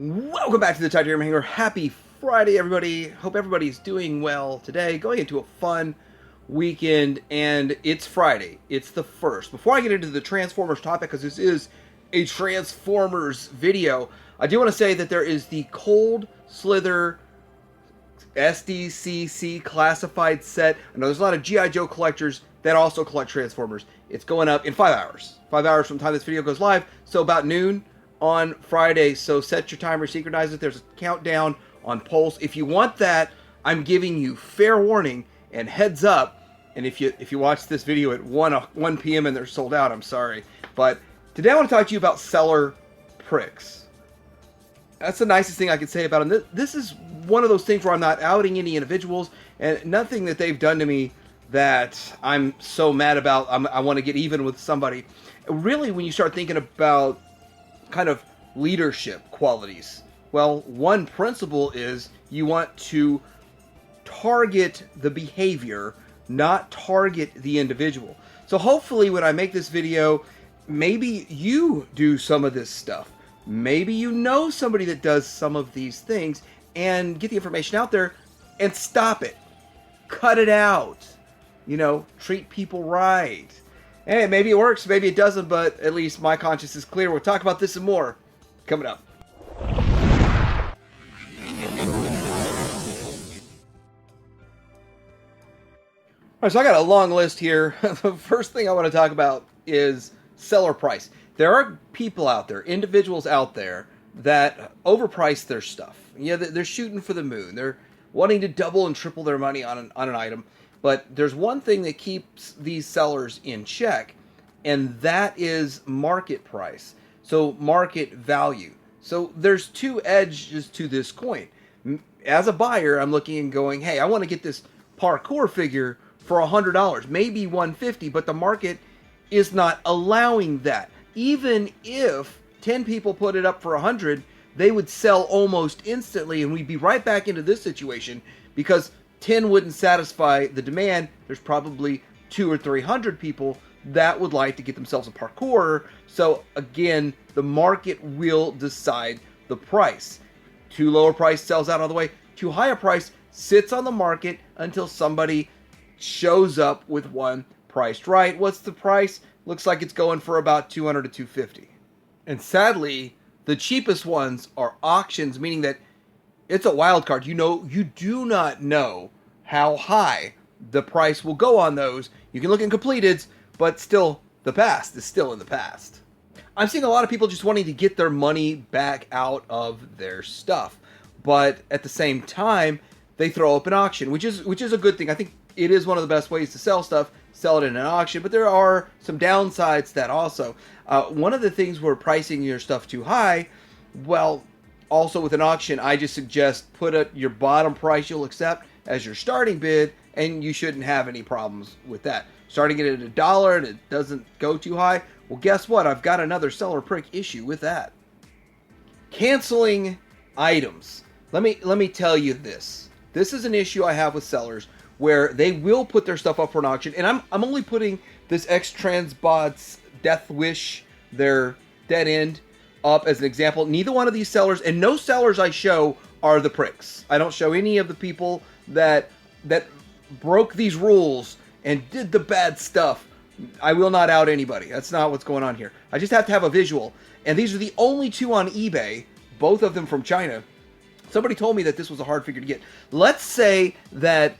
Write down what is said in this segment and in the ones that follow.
Welcome back to the Titanium Hanger. Happy Friday, everybody. Hope everybody's doing well today. Going into a fun weekend, and it's Friday. It's the 1st. Before I get into the Transformers topic, because this is a Transformers video, I do want to say that there is the Cold Slither SDCC classified set. I know there's a lot of G.I. Joe collectors that also collect Transformers. It's going up in 5 hours. 5 hours from the time this video goes live, so about noon on Friday. So set your timer, synchronize it. There's a countdown on Pulse. If you want that, I'm giving you fair warning and heads up. And if you watch this video at 1 p.m. and they're sold out, I'm sorry. But today I want to talk to you about seller pricks. That's the nicest thing I can say about them. This is one of those things where I'm not outing any individuals, and nothing that they've done to me that I'm so mad about. I want to get even with somebody. Really, when you start thinking about kind of leadership qualities, well, one principle is you want to target the behavior, not target the individual. So hopefully when I make this video, maybe you do some of this stuff. Maybe you know somebody that does some of these things, and get the information out there and stop it. Cut it out. You know, treat people right. Hey, maybe it works, maybe it doesn't, but at least my conscience is clear. We'll talk about this and more coming up. All right, so I got a long list here. The first thing I want to talk about is seller price. There are people out there, individuals out there, that overprice their stuff. Yeah, they're shooting for the moon. They're wanting to double and triple their money on an item. But there's one thing that keeps these sellers in check, and that is market price. So market value. So there's two edges to this coin. As a buyer, I'm looking and going, hey, I want to get this parkour figure for $100, maybe $150, but the market is not allowing that. Even if 10 people put it up for $100, they would sell almost instantly, and we'd be right back into this situation because 10 wouldn't satisfy the demand. There's probably 200 or 300 people that would like to get themselves a parkour. So again, the market will decide the price. Too low a price sells out all the way. Too high a price sits on the market until somebody shows up with one priced right. What's the price? Looks like it's going for about $200 to $250. And sadly, the cheapest ones are auctions, meaning that it's a wild card. You do not know how high the price will go on those. You can look in completeds, but still, the past is still in the past. I'm seeing a lot of people just wanting to get their money back out of their stuff, but at the same time, they throw up an auction, which is a good thing. I think it is one of the best ways to sell stuff. Sell it in an auction, but there are some downsides to that also. One of the things where pricing your stuff too high, well, also with an auction, I just suggest put your bottom price you'll accept as your starting bid, and you shouldn't have any problems with that. Starting it at $1 and it doesn't go too high, well, guess what? I've got another seller prick issue with that. Canceling items. Let me tell you this. This is an issue I have with sellers where they will put their stuff up for an auction, and I'm only putting this X-Transbots Death Wish, their dead end, up as an example. Neither one of these sellers, and no sellers I show, are the pricks. I don't show any of the people that broke these rules and did the bad stuff. I will not out anybody. That's not what's going on here. I just have to have a visual. And these are the only two on eBay, both of them from China. Somebody told me that this was a hard figure to get. Let's say that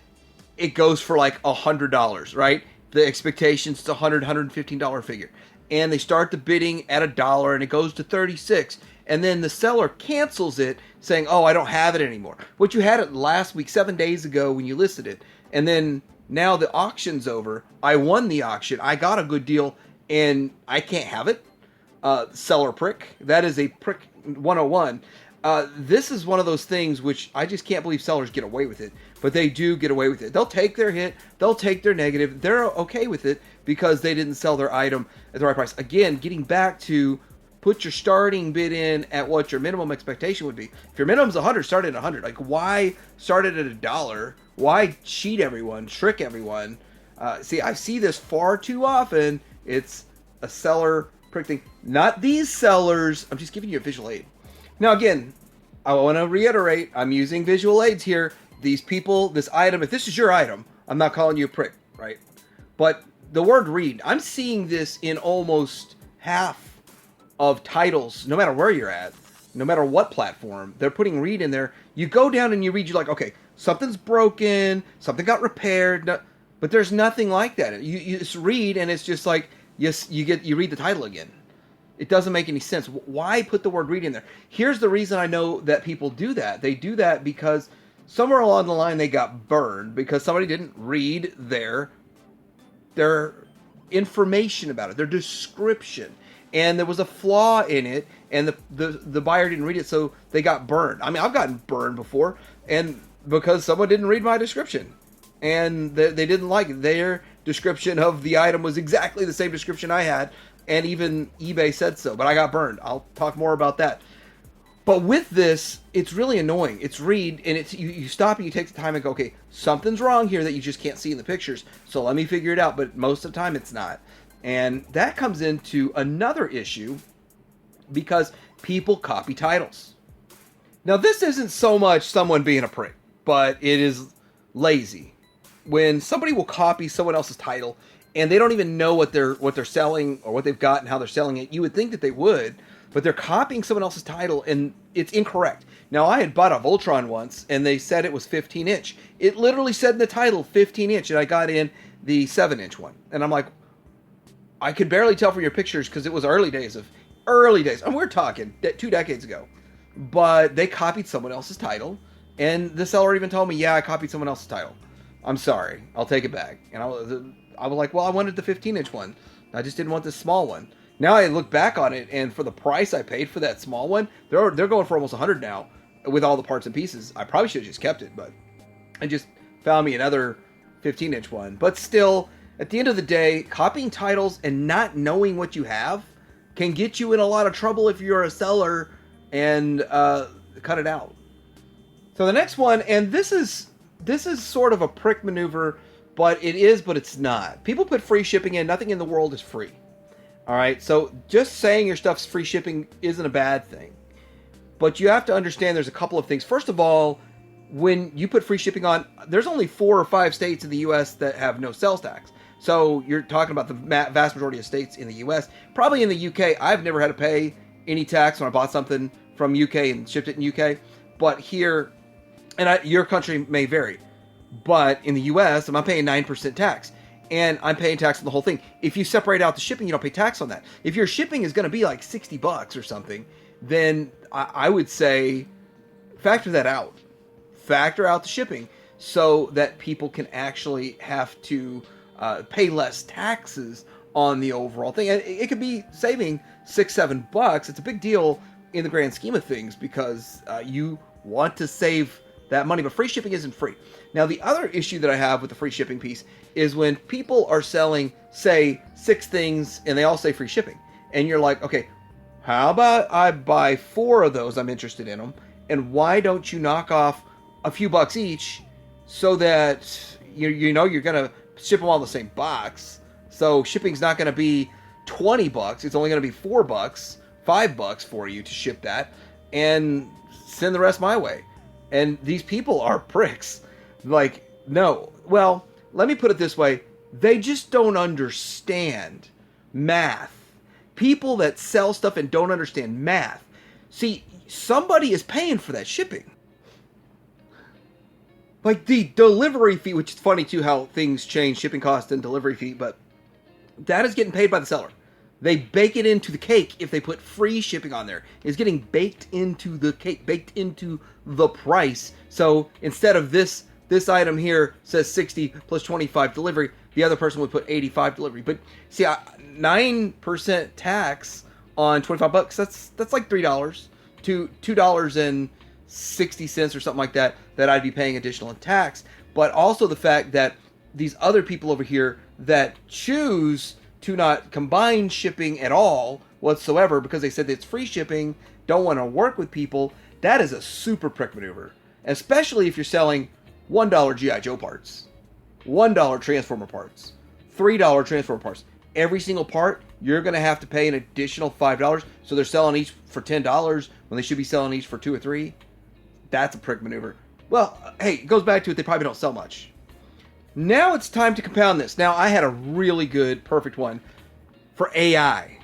it goes for like $100, right? The expectation's a $100, $115 figure. And they start the bidding at $1 and it goes to $36. And then the seller cancels it saying, oh, I don't have it anymore. But you had it last week, 7 days ago when you listed it. And then now the auction's over. I won the auction. I got a good deal and I can't have it. Seller prick. That is a prick 101. This is one of those things which I just can't believe sellers get away with it, but they do get away with it. They'll take their hit, they'll take their negative, they're okay with it because they didn't sell their item at the right price. Again, getting back to put your starting bid in at what your minimum expectation would be. If your minimum's 100, start at 100. Like, why start it at $1? Why cheat everyone, trick everyone? See, I see this far too often. It's a seller prick thing. Not these sellers. I'm just giving you a visual aid. Now, again, I want to reiterate, I'm using visual aids here. These people, this item, if this is your item, I'm not calling you a prick, right? But the word read, I'm seeing this in almost half of titles, no matter where you're at, no matter what platform, they're putting read in there. You go down and you read, you're like, okay, something's broken, something got repaired, but there's nothing like that. You just read, and it's just like, yes, you read the title again. It doesn't make any sense. Why put the word read in there? Here's the reason I know that people do that. They do that because somewhere along the line they got burned because somebody didn't read their information about it, their description. And there was a flaw in it, and the buyer didn't read it, so they got burned. I mean, I've gotten burned before, and because someone didn't read my description. And they didn't like it. Their description of the item was exactly the same description I had, and even eBay said so, but I got burned. I'll talk more about that. But with this, it's really annoying. It's read, and it's you stop and you take the time and go, okay, something's wrong here that you just can't see in the pictures, so let me figure it out. But most of the time, it's not. And that comes into another issue because people copy titles. Now, this isn't so much someone being a prick, but it is lazy. When somebody will copy someone else's title and they don't even know what they're selling or what they've got and how they're selling it, you would think that they would, but they're copying someone else's title and it's incorrect. Now, I had bought a Voltron once and they said it was 15-inch. It literally said in the title 15-inch, and I got in the 7-inch one. And I'm like, I could barely tell from your pictures because it was early days. And we're talking 2 decades ago. But they copied someone else's title, and the seller even told me, yeah, I copied someone else's title. I'm sorry, I'll take it back. And I was like, well, I wanted the 15-inch one. I just didn't want the small one. Now I look back on it, and for the price I paid for that small one, they're going for almost $100 now with all the parts and pieces. I probably should have just kept it, but I just found me another 15-inch one. But still, at the end of the day, copying titles and not knowing what you have can get you in a lot of trouble if you're a seller, and cut it out. So the next one, and this is sort of a prick maneuver, but it's not. People put free shipping in. Nothing in the world is free. All right, so just saying your stuff's free shipping isn't a bad thing. But you have to understand there's a couple of things. First of all, when you put free shipping on, there's only 4 or 5 states in the U.S. that have no sales tax. So you're talking about the vast majority of states in the U.S. Probably in the U.K., I've never had to pay any tax when I bought something from UK and shipped it in UK. But here, and your country may vary, but in the US, I'm paying 9% tax. And I'm paying tax on the whole thing. If you separate out the shipping, you don't pay tax on that. If your shipping is going to be like $60 or something, then I would say factor that out. Factor out the shipping so that people can actually have to pay less taxes on the overall thing. And it could be saving $6-7. It's a big deal in the grand scheme of things because you want to save that money, but free shipping isn't free. Now, the other issue that I have with the free shipping piece is when people are selling, say, 6 things and they all say free shipping. And you're like, okay, how about I buy 4 of those? I'm interested in them. And why don't you knock off a few bucks each so that you know you're going to ship them all in the same box? So shipping's not going to be $20. It's only going to be $4, $5 for you to ship that and send the rest my way. And these people are pricks. Like, no. Well, let me put it this way. They just don't understand math. People that sell stuff and don't understand math. See, somebody is paying for that shipping. Like the delivery fee, which is funny too how things change, shipping cost and delivery fee, but that is getting paid by the seller. They bake it into the cake if they put free shipping on there. It's getting baked into the cake, baked into the price. So instead of this item here says 60 plus 25 delivery, the other person would put 85 delivery. But see, 9% tax on $25, that's like $3 to $2.60 or something like that I'd be paying additional in tax. But also the fact that these other people over here that choose to not combine shipping at all whatsoever because they said it's free shipping, don't want to work with people, that is a super prick maneuver. Especially if you're selling $1 G.I. Joe parts, $1 Transformer parts, $3 Transformer parts. Every single part, you're going to have to pay an additional $5. So they're selling each for $10 when they should be selling each for $2 or $3. That's a prick maneuver. Well, hey, it goes back to it. They probably don't sell much. Now it's time to compound this. Now, I had a really good, perfect one for AI.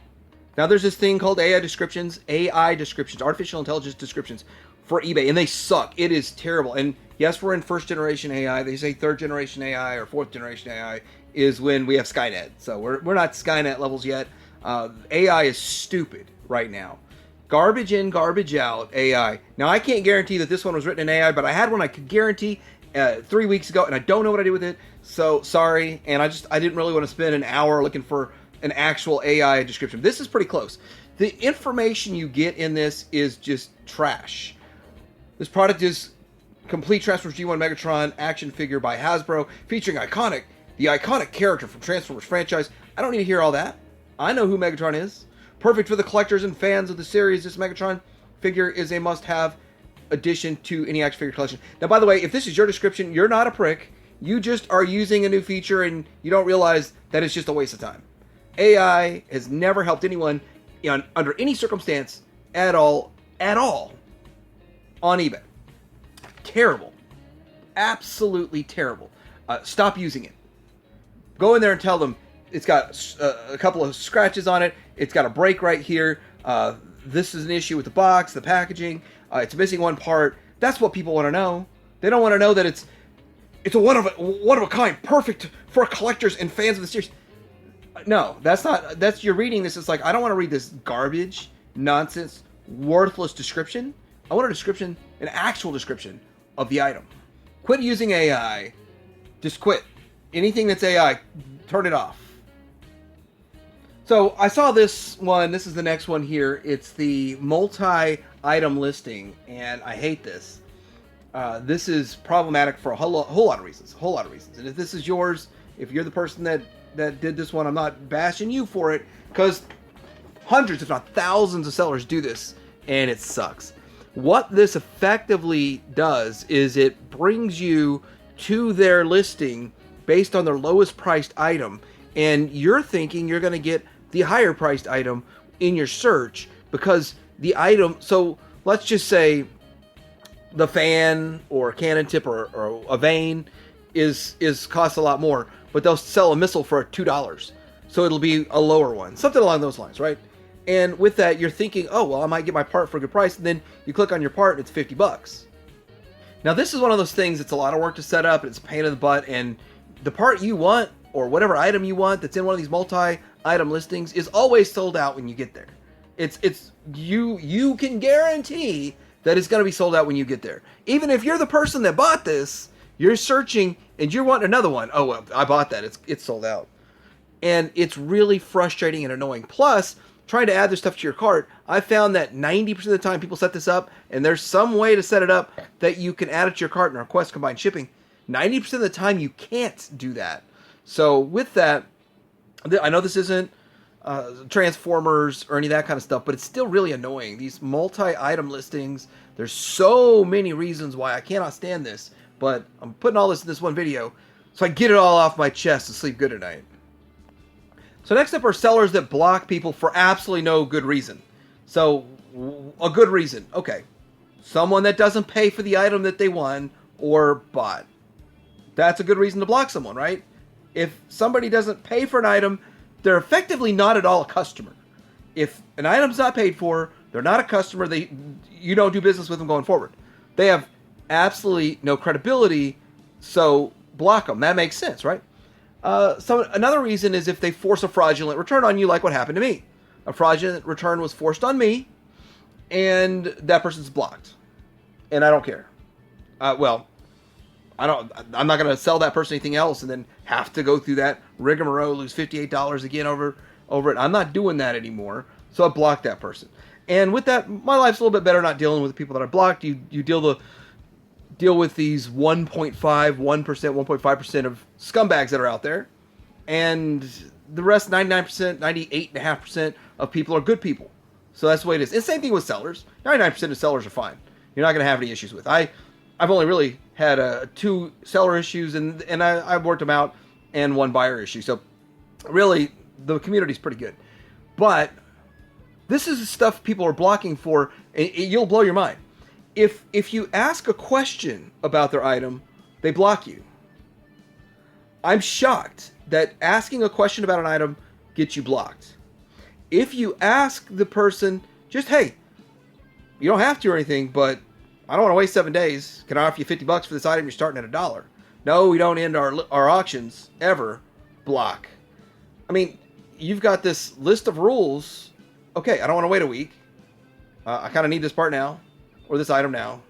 Now, there's this thing called AI descriptions, artificial intelligence descriptions for eBay, and they suck. It is terrible. And yes, we're in first generation AI. They say third generation AI or fourth generation AI is when we have Skynet. So we're not Skynet levels yet. AI is stupid right now. Garbage in, garbage out AI. Now, I can't guarantee that this one was written in AI, but I had one I could guarantee 3 weeks ago, and I don't know what I did with it. So sorry. And I didn't really want to spend an hour looking for an actual AI description. This is pretty close. The information you get in this is just trash. This product is complete Transformers G1 Megatron action figure by Hasbro, featuring the iconic character from Transformers franchise. I don't need to hear all that. I know who Megatron is. Perfect for the collectors and fans of the series. This Megatron figure is a must-have addition to any action figure collection. Now, by the way, if this is your description, you're not a prick. You just are using a new feature and you don't realize that it's just a waste of time. AI has never helped anyone under any circumstance at all on eBay. Terrible. Absolutely terrible. Stop using it. Go in there and tell them it's got a couple of scratches on it. It's got a break right here. This is an issue with the box, the packaging. It's missing one part. That's what people want to know. They don't want to know that it's a one of a kind, perfect for collectors and fans of the series. No, that's not. That's you're reading this. It's like, I don't want to read this garbage, nonsense, worthless description. I want a description, an actual description of the item. Quit using AI. Just quit. Anything that's AI, turn it off. So I saw this one. This is the next one here. It's the multi-item listing, and I hate this. This is problematic for a whole lot of reasons. And if this is yours, if you're the person that did this one, I'm not bashing you for it, because hundreds, if not thousands of sellers do this, and it sucks. What this effectively does is it brings you to their listing based on their lowest priced item, and you're thinking you're going to get the higher priced item in your search because the item, so let's just say the fan or cannon tip or a vane is costs a lot more, but they'll sell a missile for $2. So it'll be a lower one, something along those lines, right? And with that, you're thinking, oh, well, I might get my part for a good price. And then you click on your part and it's $50. Now, this is one of those things that's a lot of work to set up. And it's a pain in the butt. And the part you want or whatever item you want that's in one of these multi-item listings is always sold out when you get there. You can guarantee that it's going to be sold out when you get there. Even if you're the person that bought this, you're searching and you're wanting another one. Oh, well, I bought that. It's sold out. And it's really frustrating and annoying. Plus, trying to add this stuff to your cart, I found that 90% of the time people set this up, and there's some way to set it up that you can add it to your cart and request combined shipping. 90% of the time you can't do that. So with that, I know this isn't Transformers or any of that kind of stuff, but it's still really annoying. These multi-item listings, there's so many reasons why I cannot stand this, but I'm putting all this in this one video so I get it all off my chest and sleep good at night. So next up are sellers that block people for absolutely no good reason. So a good reason. Okay. Someone that doesn't pay for the item that they won or bought. That's a good reason to block someone, right? If somebody doesn't pay for an item, they're effectively not at all a customer. If an item's not paid for, they're not a customer. You don't do business with them going forward. They have absolutely no credibility, so block them. That makes sense, right? So another reason is if they force a fraudulent return on you, like what happened to me. A fraudulent return was forced on me, and that person's blocked, and I don't care. I'm not going to sell that person anything else, and then have to go through that rigmarole, lose $58 again over it. I'm not doing that anymore, so I blocked that person. And with that, my life's a little bit better not dealing with the people that I blocked. You deal with these 1.5%, 1.5% of scumbags that are out there. And the rest, 99%, 98.5% of people are good people. So that's the way it is. And same thing with sellers. 99% of sellers are fine. You're not going to have any issues with. I've only really had 2 seller issues, and I worked them out, and 1 buyer issue. So really, the community's pretty good. But this is the stuff people are blocking for, and you'll blow your mind. If you ask a question about their item, they block you. I'm shocked that asking a question about an item gets you blocked. If you ask the person, just, hey, you don't have to or anything, but I don't want to waste 7 days. Can I offer you $50 for this item? You're starting at $1. No, we don't end our auctions ever. Block. I mean, you've got this list of rules. Okay, I don't want to wait a week. I kind of need this part now, or this item now.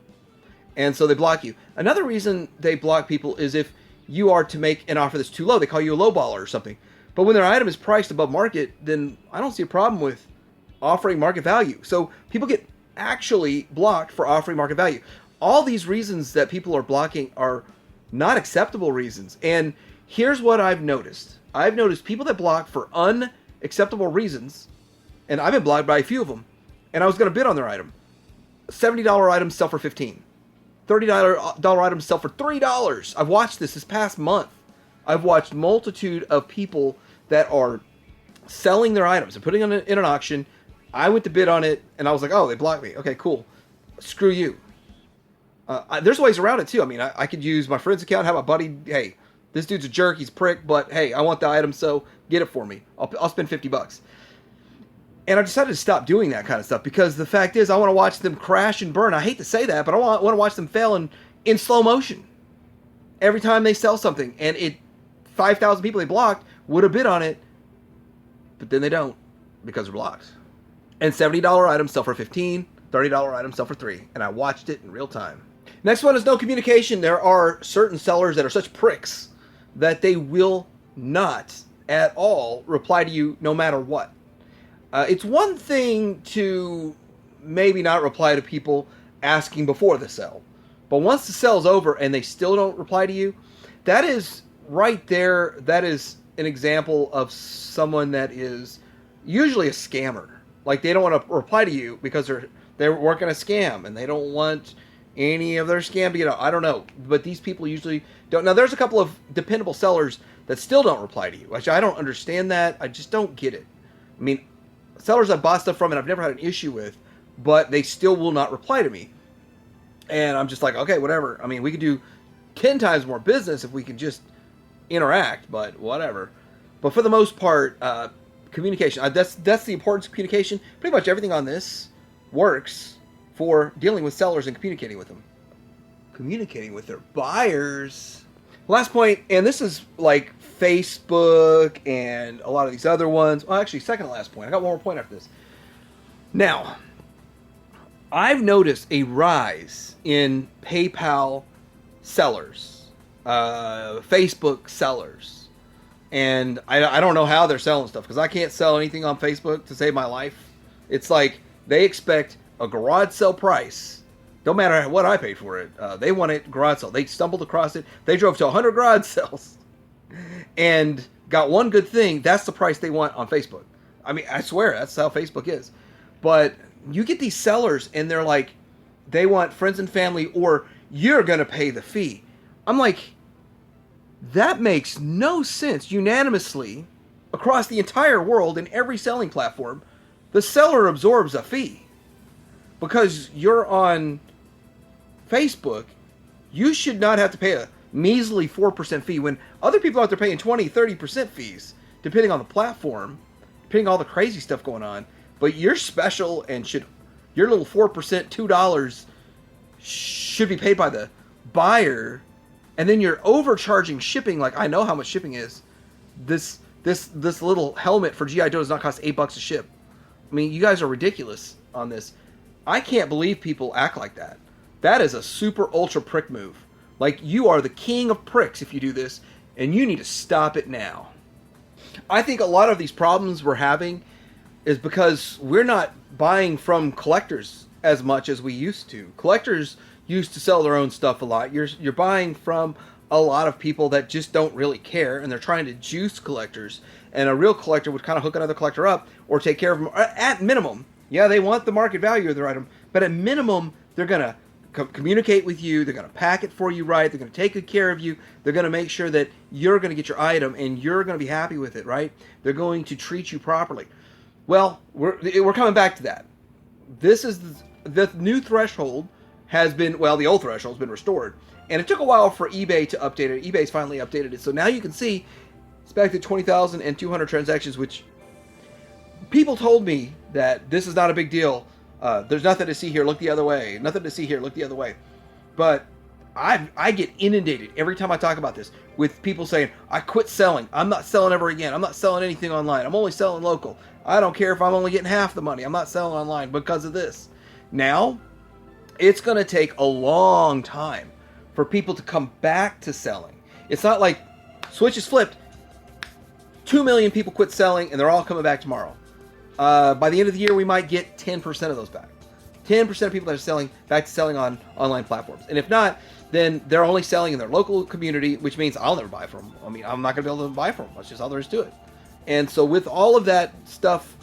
And so they block you. Another reason they block people is if you are to make an offer that's too low. They call you a low baller or something. But when their item is priced above market, then I don't see a problem with offering market value. So people get actually blocked for offering market value. All these reasons that people are blocking are not acceptable reasons. And here's what I've noticed. I've noticed people that block for unacceptable reasons, and I've been blocked by a few of them, and I was going to bid on their item. $70 items sell for $15. $30 items sell for $3. I've watched this past month. I've watched multitude of people that are selling their items and putting them in an auction. I went to bid on it, and I was like, oh, they blocked me. Okay, cool. Screw you. There's ways around it, too. I mean, I could use my friend's account, have my buddy, hey, this dude's a jerk, he's a prick, but hey, I want the item, so get it for me. I'll spend $50. And I decided to stop doing that kind of stuff because the fact is I want to watch them crash and burn. I hate to say that, but I want to watch them fail in slow motion. Every time they sell something, and 5,000 people they blocked would have bid on it, but then they don't because they're blocked. And $70 items sell for $15, $30 items sell for $3, and I watched it in real time. Next one is no communication. There are certain sellers that are such pricks that they will not at all reply to you no matter what. It's one thing to maybe not reply to people asking before the sell. But once the sell's over and they still don't reply to you, that is right there. That is an example of someone that is usually a scammer. Like they don't want to reply to you because they're working a scam and they don't want any of their scam to get out. I don't know. But these people usually don't. Now, there's a couple of dependable sellers that still don't reply to you. Which I don't understand that. I just don't get it. I mean, sellers I've bought stuff from and I've never had an issue with, but they still will not reply to me. And I'm just like, okay, whatever. I mean, we could do 10 times more business if we could just interact, but whatever. But for the most part, communication. That's the importance of communication. Pretty much everything on this works for dealing with sellers and communicating with them. Communicating with their buyers. Last point, and this is like Facebook and a lot of these other ones. Well, actually, second to last point. I got one more point after this. Now, I've noticed a rise in PayPal sellers, Facebook sellers, and I don't know how they're selling stuff because I can't sell anything on Facebook to save my life. It's like they expect a garage sale price. Don't matter what I paid for it. They want it garage sale. They stumbled across it. They drove to 100 garage sales and got one good thing. That's the price they want on Facebook. I mean, I swear that's how Facebook is. But you get these sellers and they're like, they want friends and family or you're going to pay the fee. I'm like, that makes no sense. Unanimously, across the entire world in every selling platform, the seller absorbs a fee. Because you're on Facebook, you should not have to pay a measly 4% fee when other people out there paying 20, 30% fees, depending on the platform, depending on all the crazy stuff going on. But you're special and your little 4%, $2 should be paid by the buyer. And then you're overcharging shipping. Like, I know how much shipping is. This little helmet for G.I. Joe does not cost $8 to ship. I mean, you guys are ridiculous on this. I can't believe people act like that. That is a super ultra prick move. Like, you are the king of pricks if you do this, and you need to stop it now. I think a lot of these problems we're having is because we're not buying from collectors as much as we used to. Collectors used to sell their own stuff a lot. You're buying from a lot of people that just don't really care, and they're trying to juice collectors. And a real collector would kind of hook another collector up or take care of them. At minimum, yeah, they want the market value of their item, but at minimum, they're going to communicate with you. They're going to pack it for you right. They're going to take good care of you. They're going to make sure that you're going to get your item and you're going to be happy with it, right? They're going to treat you properly. Well, we're coming back to that. This is the new threshold has been, well, the old threshold has been restored. And it took a while for eBay to update it. eBay's finally updated it. So now you can see it's back to 20,200 transactions, which people told me that this is not a big deal. There's nothing to see here. Look the other way. Nothing to see here. Look the other way. But I get inundated every time I talk about this with people saying, I quit selling. I'm not selling ever again. I'm not selling anything online. I'm only selling local. I don't care if I'm only getting half the money. I'm not selling online because of this. Now, it's going to take a long time for people to come back to selling. It's not like switch is flipped. 2 million people quit selling and they're all coming back tomorrow. By the end of the year, we might get 10% of those back. 10% of people that are selling back to selling on online platforms. And if not, then they're only selling in their local community, which means I'll never buy from them. I mean, I'm not going to be able to buy from them. That's just all there is to it. And so with all of that stuff,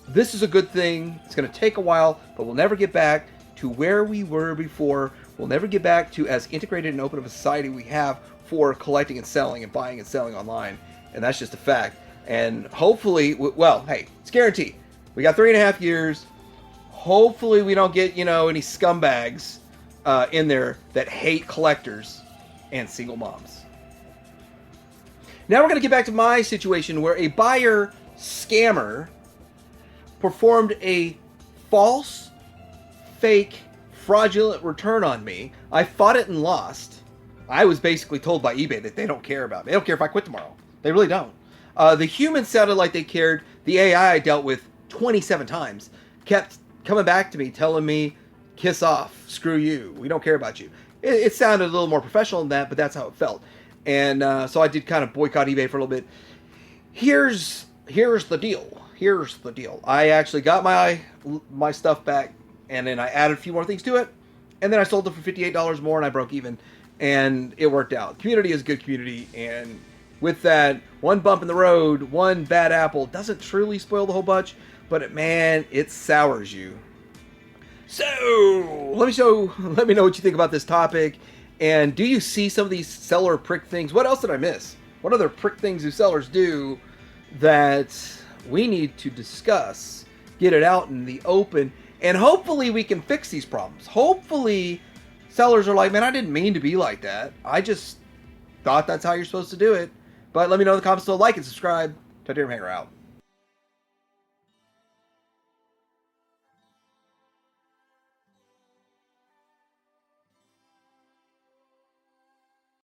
this is a good thing. It's going to take a while, but we'll never get back to where we were before. We'll never get back to as integrated and open of a society we have for collecting and selling and buying and selling online. And that's just a fact. And hopefully, well, hey, it's guaranteed. We got 3.5 years. Hopefully we don't get, any scumbags in there that hate collectors and single moms. Now we're going to get back to my situation where a buyer scammer performed a false, fake, fraudulent return on me. I fought it and lost. I was basically told by eBay that they don't care about me. They don't care if I quit tomorrow. They really don't. The humans sounded like they cared. The AI I dealt with 27 times kept coming back to me telling me, kiss off, screw you, we don't care about you. It sounded a little more professional than that, but that's how it felt. And so I did kind of boycott eBay for a little bit. Here's the deal. Here's the deal. I actually got my stuff back, and then I added a few more things to it, and then I sold it for $58 more, and I broke even, and it worked out. Community is a good community, and with that, one bump in the road, one bad apple doesn't truly spoil the whole bunch, but it sours you. So, let me know what you think about this topic, and do you see some of these seller prick things? What else did I miss? What other prick things do sellers do that we need to discuss, get it out in the open, and hopefully we can fix these problems. Hopefully sellers are like, man, I didn't mean to be like that. I just thought that's how you're supposed to do it. But let me know in the comments below, like and subscribe. Titanium Hanger out.